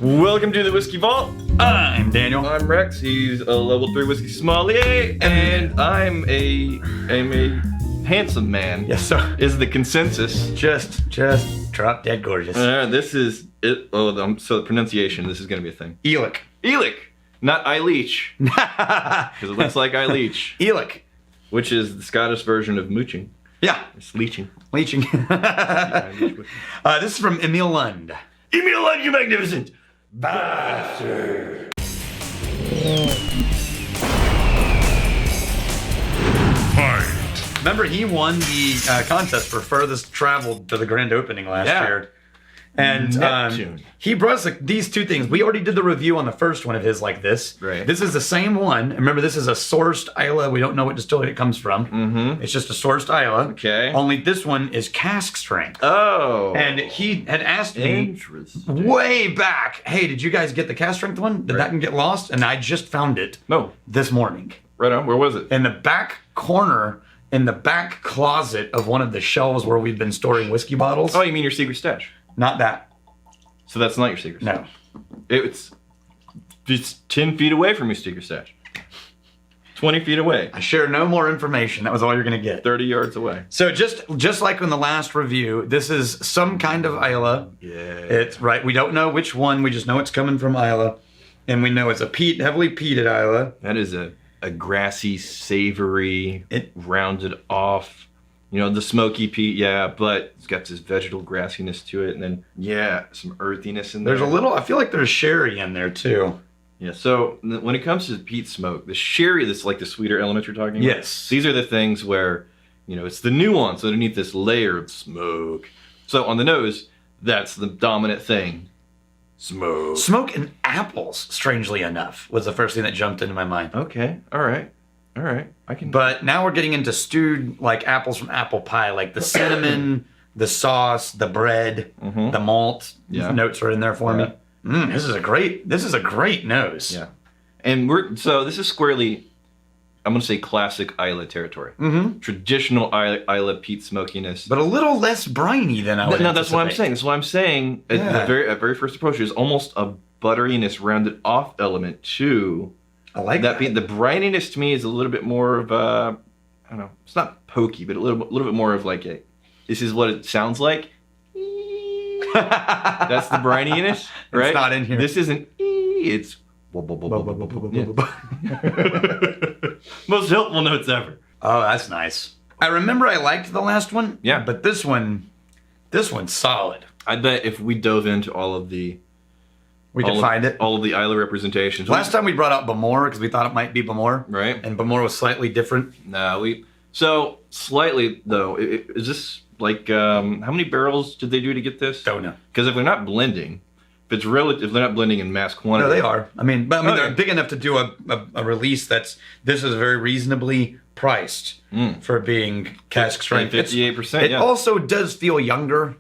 Welcome to the Whiskey Vault. I'm Daniel. I'm Rex. He's a level 3 whiskey sommelier, and I'm a handsome man. Yes, sir. Is the consensus? Just drop dead gorgeous. This is it. Oh, so the pronunciation. This is going to be a thing. Ileach, not Ileach, because it looks like Ileach, Ileach, which is the Scottish version of mooching. Yeah, It's leeching. leeching. This is from Emil Lund. Emil Lund, you magnificent bastard. Remember, he won the contest for furthest traveled to the grand opening last year. And Neptune. he brought us these two things. We already did the review on the first one of his like this. Right. This is the same one. Remember, this is a sourced Islay. We don't know what distillery it comes from. Mm-hmm. It's just a sourced Islay. Okay. Only this one is cask strength. Oh. And he had asked me Interesting. way back, hey, did you guys get the cask strength one? Did that one get lost? And I just found it this morning. Right on. Where was it? In the back corner, in the back closet of one of the shelves where we've been storing whiskey bottles. Oh, you mean your secret stash? Not that. So that's not your secret stash? No. It's 10 feet away from your secret stash. 20 feet away. I share no more information. That was all you're going to get. 30 yards away. So just like in the last review, this is some kind of Islay. Yeah. It's right. We don't know which one. We just know it's coming from Islay. And we know it's a heavily peated Islay. That is a grassy, savory, rounded off. You know, the smoky peat, but it's got this vegetal grassiness to it. And then, some earthiness in there. There's a little, I feel like there's sherry in there too. Yeah, so when it comes to peat smoke, the sherry, that's like the sweeter element you're talking about. Yes. These are the things where, you know, it's the nuance underneath this layer of smoke. So on the nose, that's the dominant thing. Smoke. Smoke and apples, strangely enough, was the first thing that jumped into my mind. Okay, all right. But now we're getting into stewed, like apples from apple pie, like the cinnamon, the sauce, the bread, the malt notes are in there for me. This is a great nose. Yeah. And this is squarely, I'm going to say classic Islay territory. Traditional Islay peat smokiness. But a little less briny than I would No, that's what I'm anticipate. saying. That's what I'm saying. At very first approach is almost a butteriness, rounded off element to I like that. The brininess to me is a little bit more of a, I don't know, it's not pokey, but a little bit more of like this is what it sounds like. That's the brininess, right? It's not in here. This isn't, it's most helpful notes ever. Oh, that's nice. I remember I liked the last one. Yeah. But this one's solid. I bet if we dove into all of the We could find it. all of the Islay representations. Last time we brought out Bamor because we thought it might be Bamor. Right. And Bamor was slightly different. So slightly though, is this like, how many barrels did they do to get this? Don't know. Because if they're not blending, if they're not blending in mass quantity. No, they are. They're big enough to do a release this is very reasonably priced for being cask strength. 58%. It also does feel younger.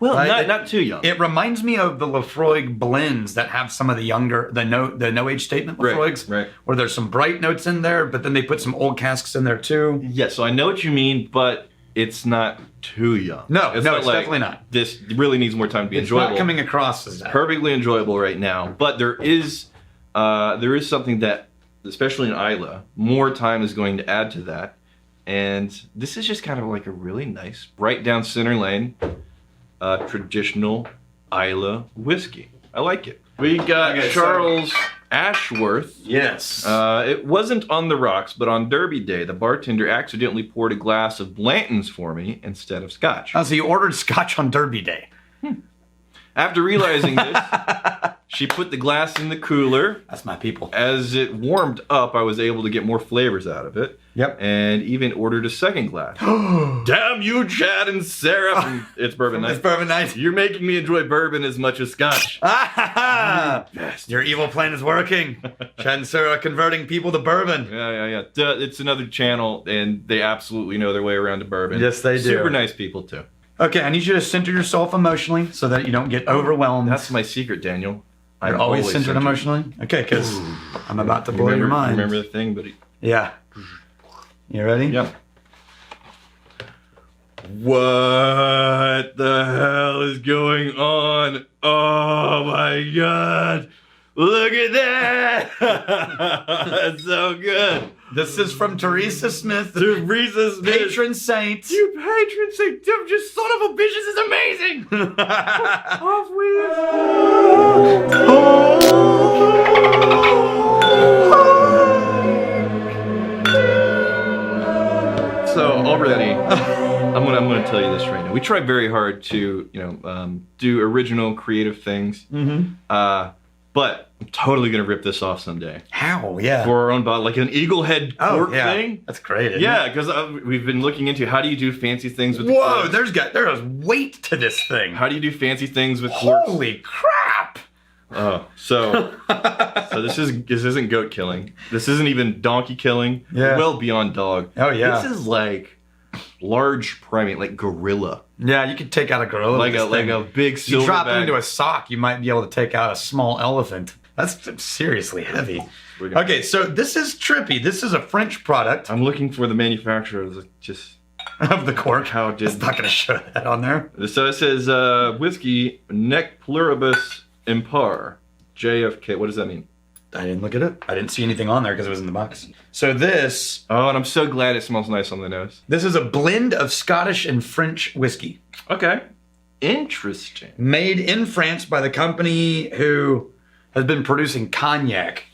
Well, right? not too young. It reminds me of the Lafroig blends that have some of the younger, the no age statement Lafroigs, right. Where there's some bright notes in there, but then they put some old casks in there too. Yeah, so I know what you mean, but it's not too young. No, it's like, definitely not. This really needs more time to be enjoyable. It's not coming across as that. Perfectly enjoyable right now, but there is something that, especially in Islay, more time is going to add to that, and this is just kind of like a really nice, right down center lane, traditional Islay whiskey. I like it. We got Charles Ashworth. Yes. It wasn't on the rocks, but on Derby Day, the bartender accidentally poured a glass of Blanton's for me instead of scotch. Oh, so you ordered scotch on Derby Day. After realizing this, she put the glass in the cooler. That's my people. As it warmed up, I was able to get more flavors out of it. Yep. And even ordered a second glass. Damn you, Chad and Sarah. It's bourbon night. It's bourbon night. You're making me enjoy bourbon as much as scotch. Your evil plan is working. Chad and Sarah are converting people to bourbon. Yeah. It's another channel, and they absolutely know their way around to bourbon. Yes, they do. Super nice people, too. Okay, I need you to center yourself emotionally so that you don't get overwhelmed. That's my secret, Daniel. You're always centered emotionally? Okay, because I'm about to blow your mind. Remember the thing, but... Yeah. You ready? Yeah. What the hell is going on? Oh my god. Look at that. That's so good. This is from Theresa Smith. Theresa Smith. Patron saint. You patron saint. Just son of a bitch. This is amazing. Off with So already, I'm gonna tell you this right now. We try very hard to, do original, creative things. But I'm totally gonna rip this off someday. How? Yeah. For our own bottle, like an eagle head cork thing. That's great. Yeah, because we've been looking into how do you do fancy things with. Whoa! corks. There's weight to this thing. How do you do fancy things with corks? Holy crap! Oh, so this isn't goat killing. This isn't even donkey killing. Yeah. Well beyond dog. Oh yeah. This is like large primate, like gorilla. Yeah, you could take out a gorilla. Like a big silverback. You drop it into a sock, you might be able to take out a small elephant. That's seriously heavy. Okay, so this is trippy. This is a French product. I'm looking for the manufacturer. Just of the cork. How did? It's not going to show that on there. So it says whiskey nec pluribus impar JFK. What does that mean? I didn't look it up. I didn't see anything on there because it was in the box. So this... Oh, and I'm so glad it smells nice on the nose. This is a blend of Scottish and French whiskey. Okay. Interesting. Made in France by the company who has been producing cognac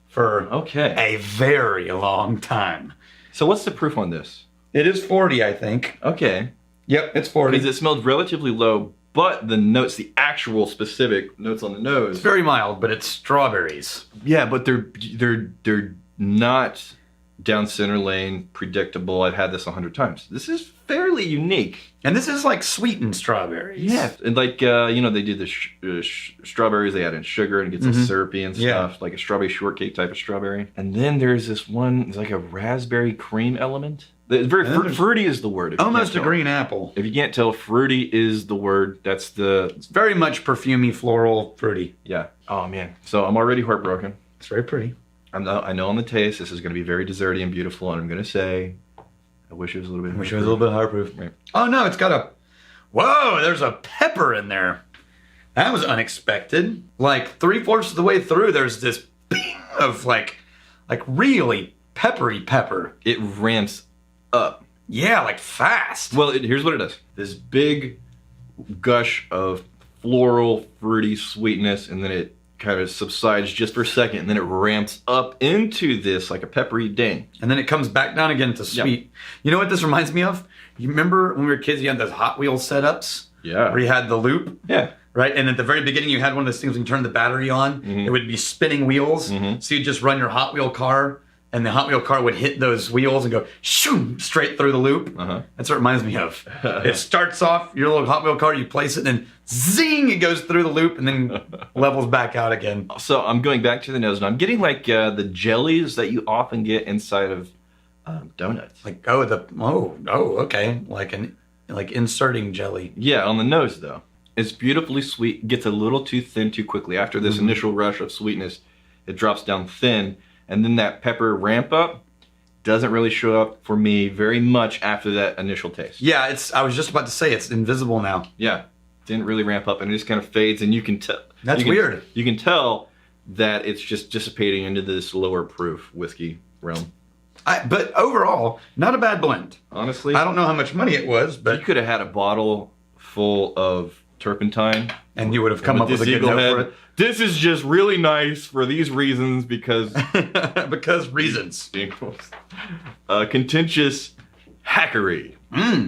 for a very long time. So what's the proof on this? It is 40, I think. Okay. Yep, it's 40. Because it smelled relatively low, but the notes, the actual specific notes on the nose... It's very mild, but it's strawberries. Yeah, but they're not down center lane, predictable. I've had this 100 times. This is fairly unique. And this is like sweetened strawberries. Yeah, and like, they do the strawberries, they add in sugar and it gets all syrupy and stuff, like a strawberry shortcake type of strawberry. And then there's this one, it's like a raspberry cream element. It's very fruity is the word. Almost a green apple. If you can't tell, fruity is the word. It's very much perfumey, floral, fruity. Yeah. Oh man. So I'm already heartbroken. It's very pretty. I know on the taste this is going to be very desserty and beautiful, and I'm going to say, I wish it was a little bit. Wish it was a little bit higher proof. Right. Oh no, it's got a. Whoa! There's a pepper in there. That was unexpected. Like 3/4 of the way through, there's this ping of like really peppery pepper. It ramps up. Yeah, like fast. Well, here's what it does. This big gush of floral, fruity sweetness, and then it kind of subsides just for a second, and then it ramps up into this like a peppery ding. And then it comes back down again to sweet. Yep. You know what this reminds me of? You remember when we were kids, you had those Hot Wheels setups? Yeah. Where you had the loop? Yeah. Right? And at the very beginning, you had one of those things when you turn the battery on, it would be spinning wheels. So you'd just run your Hot Wheel car, and the Hot Wheel car would hit those wheels and go shoo straight through the loop. That's what it reminds me of. It starts off your little Hot Wheel car, you place it, and then zing, it goes through the loop and then levels back out again. So I'm going back to the nose, and I'm getting like the jellies that you often get inside of donuts. Like okay, like inserting jelly. Yeah, on the nose though. It's beautifully sweet. Gets a little too thin too quickly. After this initial rush of sweetness, it drops down thin. And then that pepper ramp up doesn't really show up for me very much after that initial taste. Yeah, I was just about to say it's invisible now. Yeah, didn't really ramp up, and it just kind of fades, and you can tell. That's weird. You can tell that it's just dissipating into this lower proof whiskey realm. But overall, not a bad blend. Honestly, I don't know how much money it was, but you could have had a bottle full of turpentine, and you would have come up with a good note for it. This is just really nice for these reasons because reasons. Contentious hackery.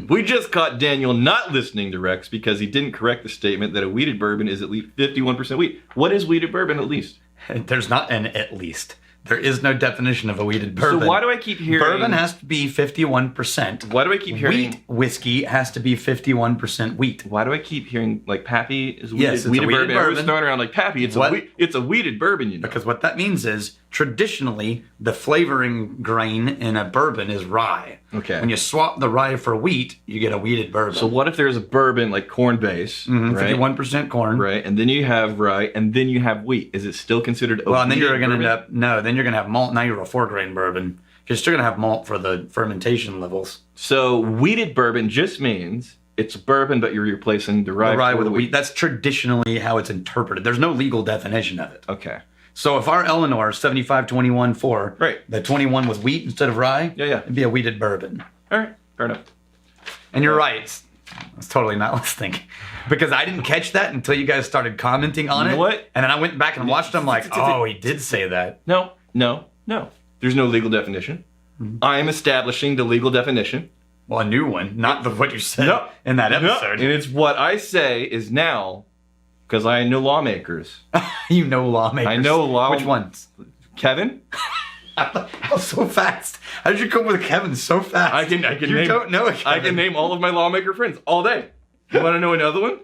We just caught Daniel not listening to Rex because he didn't correct the statement that a wheated bourbon is at least 51% wheat. What is wheated bourbon at least? There's not an at least. There is no definition of a wheated bourbon. So why do I keep hearing... Bourbon has to be 51%. Why do I keep hearing... Wheat whiskey has to be 51% wheat. Why do I keep hearing, like, Pappy is wheated, it's wheated bourbon? I was throwing around like, Pappy, it's a wheated bourbon, you know. Because what that means is, traditionally, the flavoring grain in a bourbon is rye. Okay. When you swap the rye for wheat, you get a wheated bourbon. So what if there's a bourbon, like corn base, right? 51% corn. Right, and then you have rye, and then you have wheat. Is it still considered a and then you're going to end end up... No, then you're going to have malt. Now you're a 4-grain bourbon. You're still going to have malt for the fermentation levels. So wheated bourbon just means it's bourbon, but you're replacing the rye with wheat. That's traditionally how it's interpreted. There's no legal definition of it. Okay. So if our Eleanor is 75-21-4, right, the 21 was wheat instead of rye, yeah, it'd be a wheated bourbon. All right, fair enough. And you're right. I was totally not listening because I didn't catch that until you guys started commenting on it. You know what? And then I went back and watched them like, oh, he did say that. No. There's no legal definition. I'm establishing the legal definition. Well, a new one, not what you said in that episode. And it's what I say is now, because I know lawmakers. You know lawmakers. I know Which ones? Kevin? How so fast? How did you come with Kevin so fast? I can you name, don't know a Kevin. I can name all of my lawmaker friends all day. You want to know another one?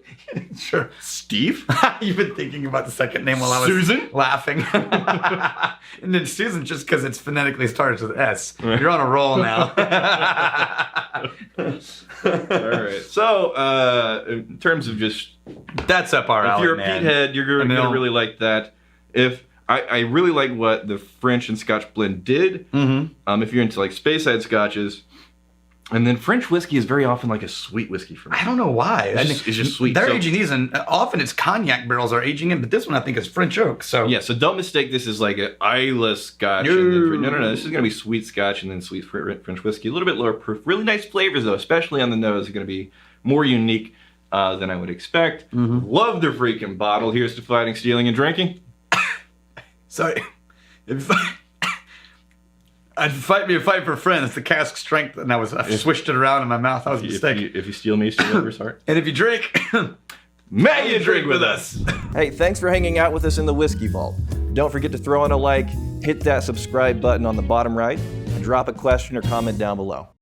Sure. Steve? You've been thinking about the second name while I was Susan? Laughing. And then Susan, just because it's phonetically starts with S. Right. You're on a roll now. All right. So, in terms of just... That's up our alley, if you're a Pete head, you're going to really like that. If I really like what the French and Scotch blend did. Mm-hmm. If you're into like Speyside scotches. And then French whiskey is very often like a sweet whiskey for me. I don't know why. It's just sweet. They're aging these, and often it's cognac barrels are aging in, but this one I think is French oak. So yeah, so don't mistake this as like an Ileach Scotch. No. This is going to be sweet Scotch and then sweet French whiskey. A little bit lower proof. Really nice flavors though, especially on the nose. It's going to be more unique than I would expect. Mm-hmm. Love the freaking bottle. Here's to fighting, stealing, and drinking. Sorry. I'd fight me a fight for a friend. It's the cask strength, and I swished it around in my mouth. That was a mistake. If you steal me, steal others' heart. And if you drink, may you drink with us. Hey, thanks for hanging out with us in the Whiskey Vault. Don't forget to throw in a like, hit that subscribe button on the bottom right, and drop a question or comment down below.